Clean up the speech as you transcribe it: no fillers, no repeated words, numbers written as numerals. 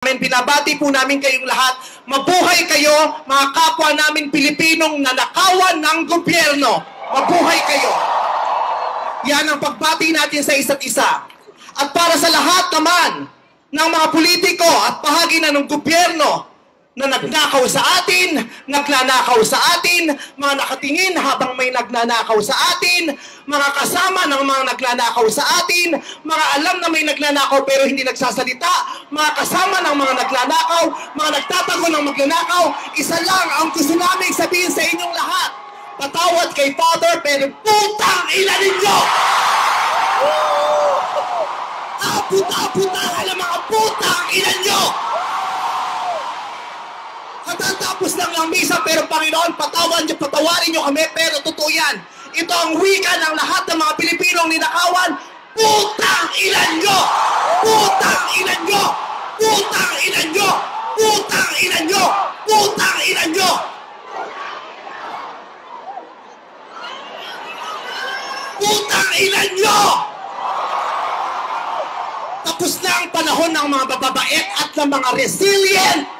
Binabati po namin kayong lahat. Mabuhay kayo, mga kapwa namin Pilipinong nanakawan ng gobyerno. Mabuhay kayo. Yan ang pagbati natin sa isa't isa. At para sa lahat naman ng mga politiko at bahagi na ng gobyerno na nagnakaw sa atin, nagnanakaw sa atin, mga nakatingin habang may nagnanakaw sa atin, mga kasama ng mga nagnanakaw sa atin, mga alam na may nagnanakaw pero hindi nagsasalita, mga kasama ng mga nagnanakaw, mga nagtatago ng magnanakaw, isa lang ang gusto namin sabihin sa inyong lahat. Patawad kay Father, pero putang ina ninyo! Puta-puta ka ng mga putang ina nyo! Katatapos lang ng misa, pero Panginoon, patawarin nyo kami, pero totoo yan. Ito ang wika ng lahat ng mga Pilipinong ninakawan. Putang ina nyo! Putang ina nyo! Putang ina nyo! Putang ina nyo! Putang ina nyo! Putang ina nyo! Tapos na ang panahon ng mga bababait at ng mga resilient